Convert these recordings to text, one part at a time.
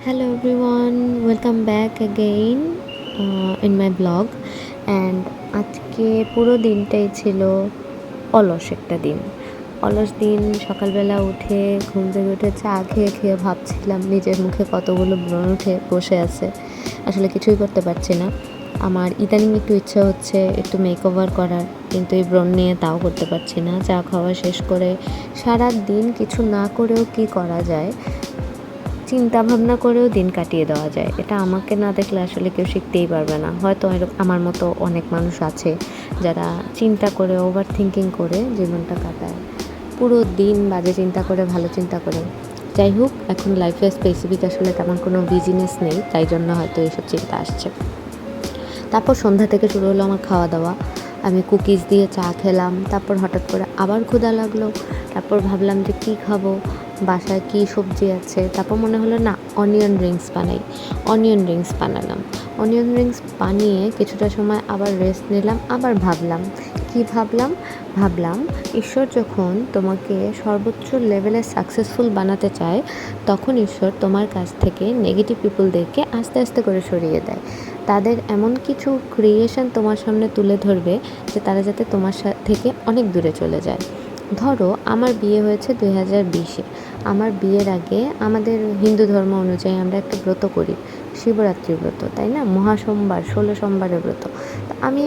Hello everyone, welcome back again in my blog. And আজকে পুরো দিনটাই ছিল অলস একটা দিন। অলস দিন। সকালবেলা উঠে ঘুম থেকে উঠে চা খেয়ে খেয়ে ভাবছিলাম নিজের মুখে কতগুলো ব্রণ উঠে বসে আছে, আসলে কিছুই করতে পারছি না। আমার ইদানিং একটু ইচ্ছা হচ্ছে একটু মেকওভার করার, কিন্তু এই ব্রণ নিয়ে তাও করতে পারছি না। চা খাওয়া শেষ করে সারা দিন কিছু না করেও কি করা যায়, চিন্তা ভাবনা করেও দিন কাটিয়ে দেওয়া যায়। এটা আমাকে না দেখলে আসলে কেউ শিখতেই পারবে না। হয়তো আমার মতো অনেক মানুষ আছে যারা চিন্তা করে, ওভার থিঙ্কিং করে জীবনটা কাটায়, পুরো দিন বাজে চিন্তা করে, ভালো চিন্তা করে। যাই হোক, এখন লাইফে স্পেসিফিক আসলে তেমন কোনো বিজিনেস নেই, তাই জন্য হয়তো এইসব চিন্তা আসছে। তারপর সন্ধ্যা থেকে শুরু হলো আমার খাওয়া দাওয়া। আমি কুকিজ দিয়ে চা খেলাম, তারপর হঠাৎ করে আবার ক্ষুধা লাগলো। তারপর ভাবলাম যে কী খাবো, বাসায় কী সবজি আছে। তারপর মনে হলো না, অনিয়ন রিংস বানাই। অনিয়ন রিংস বানালাম। অনিয়ন রিংস বানিয়ে কিছুটা সময় আবার রেস্ট নিলাম। আবার ভাবলাম, কী ভাবলাম, ঈশ্বর যখন তোমাকে সর্বোচ্চ লেভেলে সাকসেসফুল বানাতে চায়, তখন ঈশ্বর তোমার কাছ থেকে নেগেটিভ পিপলদেরকে আস্তে আস্তে করে সরিয়ে দেয়। তাদের এমন কিছু ক্রিয়েশন তোমার সামনে তুলে ধরবে যে তারা যাতে তোমার থেকে অনেক দূরে চলে যায়। ধরো, আমার বিয়ে হয়েছে 2020-এ। আমার বিয়ের আগে আমাদের হিন্দু ধর্ম অনুযায়ী আমরা একটা ব্রত করি, শিবরাত্রি ব্রত, তাই না? মহাসোমবার, 16 সোমবারের ব্রত। তো আমি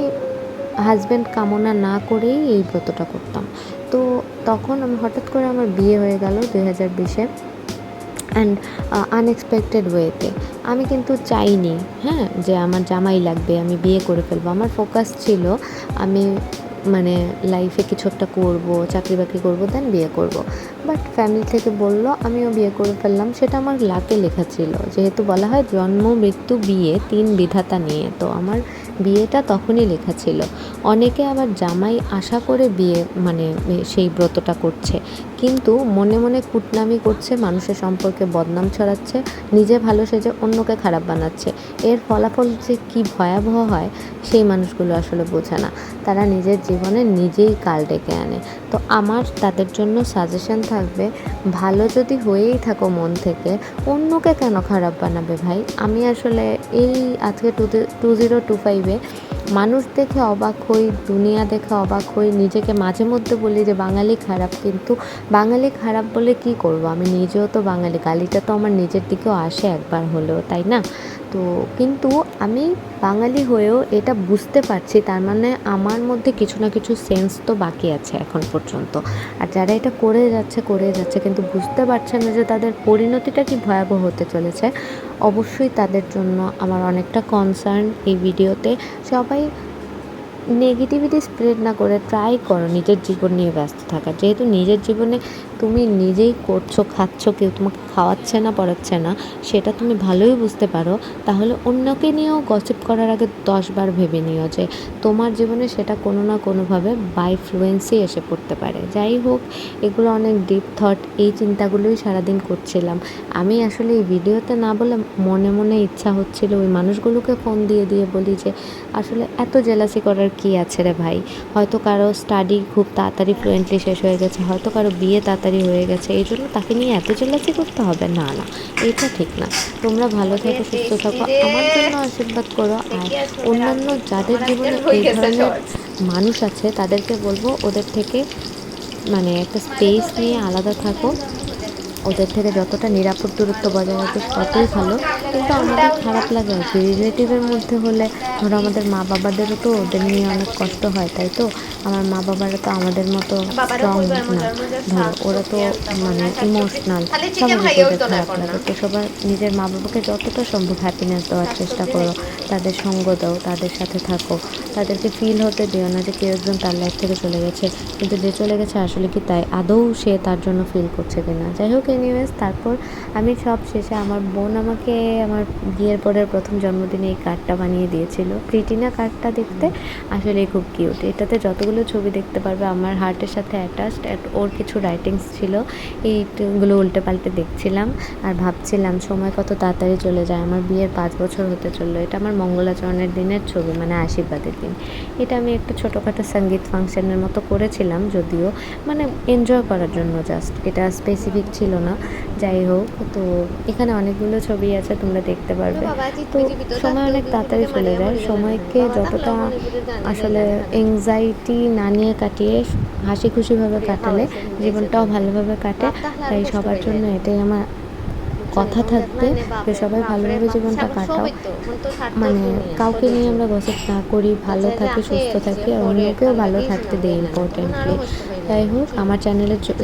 হাজব্যান্ড কামনা না করেই এই ব্রতটা করতাম। তো তখন আমি হঠাৎ করে আমার বিয়ে হয়ে গেল 2020-এ, অ্যান্ড আনএক্সপেক্টেড ওয়েতে। আমি কিন্তু চাইনি, হ্যাঁ, যে আমার জামাই লাগবে, আমি বিয়ে করে ফেলবো। আমার ফোকাস ছিল আমি লাইফে কিছু একটা করবো, চাকরি বাকরি করবো, দেন বিয়ে করব। বাট ফ্যামিলি থেকে বলল, আমিও বিয়ে করে ফেললাম। সেটা আমার লাকে লেখা ছিল, যেহেতু বলা হয় জন্ম মৃত্যু বিয়ে 3 বিধাতা নিয়ে, তো আমার বিয়েটা তখনই লেখা ছিল। অনেকে আবার জামাই আশা করে বিয়ে সেই ব্রতটা করছে, কিন্তু মনে মনে কুটনামি করছে, মানুষের সম্পর্কে বদনাম ছড়াচ্ছে, নিজে ভালো সেজে অন্যকে খারাপ বানাচ্ছে। এর ফলাফল যে কী ভয়াবহ হয়, সেই মানুষগুলো আসলে বোঝে না। তারা নিজের জীবনে নিজেই কাল ডেকে আনে। তো আমার তাদের জন্য সাজেশন থাকবে, ভালো যদি হয়েই থাকো মন থেকে, অন্যকে কেন খারাপ বানাবে ভাই? আমি আসলে এই আজকে 2025-এ মানুষ দেখে অবাক হই, দুনিয়া দেখে অবাক হই, নিজেকে মাঝে মধ্যে বলি যে বাঙালি খারাপ, কিন্তু বাঙালি খারাপ বলে কি করব? আমি নিজেও তো বাঙালি, গালিটা তো আমার নিজের দিকেও আসে একবার হলেও, তাই না? তো কিন্তু আমি বাঙালি হয়েও এটা বুঝতে পারছি, তার মানে আমার মধ্যে কিছু না কিছু সেন্স তো বাকি আছে এখন পর্যন্ত। আর যারা এটা করে যাচ্ছে কিন্তু বুঝতে পারছে না যে তাদের পরিণতিটা কি ভয়াবহ হতে চলেছে, অবশ্যই তাদের জন্য আমার অনেকটা কনসার্ন এই ভিডিওতে। সবাই নেগেটিভিটি স্প্রেড না করে ট্রাই করো নিজের জীবন নিয়ে ব্যস্ত থাকার। যেহেতু নিজের জীবনে তুমি নিজেই করছো, খাচ্ছ, কেউ তোমাকে খাওয়াচ্ছে না, পড়াচ্ছে না, সেটা তুমি ভালোই বুঝতে পারো, তাহলে অন্যকে নিয়েও গসিপ করার আগে 10 বার ভেবে নিও যে তোমার জীবনে সেটা কোনো না কোনোভাবে বাই ফ্লুয়েন্সি এসে পড়তে পারে। যাই হোক, এগুলো অনেক ডিপ থট, এই চিন্তাগুলোই সারাদিন করছিলাম। আমি আসলে এই ভিডিওতে না বলে মনে মনে ইচ্ছা হচ্ছিল ওই মানুষগুলোকে ফোন দিয়ে দিয়ে বলি যে আসলে এত জেলাসি করার কি আছে রে ভাই? হয়তো কারো স্টাডি খুব তাড়াতাড়ি ফ্লুয়েন্টলি শেষ হয়ে গেছে, হয়তো কারো বিয়ে তাড়াতাড়ি হয়ে গেছে, এই জন্য তাকে নিয়ে এত জেলাসি করতে হবে? না না, এটা ঠিক না। তোমরা ভালো থাকো, সুস্থ থাকো, আমার জন্য আশীর্বাদ করো। আর অন্যান্য যাদের জীবনে এই ধরনের মানুষ আছে তাদেরকে বলবো ওদের থেকে একটা স্পেস নিয়ে আলাদা থাকো, ওদের থেকে যতটা নিরাপদ দূরত্ব বজায় রাখবে ততই ভালো। কিন্তু আমাদের খারাপ লাগে আর কি, রিলেটিভের মধ্যে হলে ধরো আমাদের মা বাবাদেরও তো ওদের নিয়ে অনেক কষ্ট হয়, তাই তো? আমার মা বাবারা তো আমাদের মতো স্ট্রং না, ধরো ওরা তো ইমোশনাল, স্বাভাবিক ওদের খারাপ লাগে। তো সবার নিজের মা বাবাকে যতটা সম্ভব হ্যাপিনেস দেওয়ার চেষ্টা করো, তাদের সঙ্গ দাও, তাদের সাথে থাকো, তাদেরকে ফিল হতে দিও না যে কেউ একজন তার লাইফ থেকে চলে গেছে, কিন্তু যে চলে গেছে আসলে কি তাই আদৌ সে তার জন্য ফিল করছে কিনা। যাই হোক, এনিওয়েজ, তারপর আমি সব শেষে আমার বোন আমাকে আমার বিয়ের পরের প্রথম জন্মদিনে এই কার্ডটা বানিয়ে দিয়েছিল। প্রিটিনা কার্ডটা দেখতে আসলে খুব কিউট। এটাতে যতগুলো ছবি দেখতে পারবে আমার হার্টের সাথে অ্যাটাচড, ওর কিছু রাইটিংস ছিল, এইগুলো উল্টে পাল্টে দেখছিলাম আর ভাবছিলাম সময় কত তাড়াতাড়ি চলে যায়। আমার বিয়ের 5 বছর হতে চললো। এটা আমার মঙ্গলাচরণের দিনের ছবি, আশীর্বাদের দিন। এটা আমি একটা ছোটোখাটো সঙ্গীত ফাংশনের মতো করেছিলাম, যদিও এনজয় করার জন্য জাস্ট, এটা স্পেসিফিক ছিল না। যাই হোক, তো এখানে অনেকগুলো ছবি আছে, তোমরা দেখতে পারবে। তো সময় অনেক তাড়াতাড়ি চলে যায়। সময়কে যতটা আসলে এংজাইটি না নিয়ে কাটিয়ে হাসি খুশিভাবে কাটালে জীবনটাও ভালোভাবে কাটে। তাই সবার জন্য এটাই আমার কথা থাকবে যে সবাই ভালোভাবে জীবনটা কাটাও। মানে কাউকে নিয়ে আমরা গসিপ না করি, ভালো থাকি, সুস্থ থাকি, আর অন্যকেও ভালো থাকতে দিই ইম্পর্টেন্টলি। যাই হোক, আমার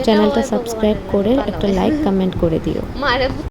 চ্যানেলটা সাবস্ক্রাইব করে একটা লাইক কমেন্ট করে দিও।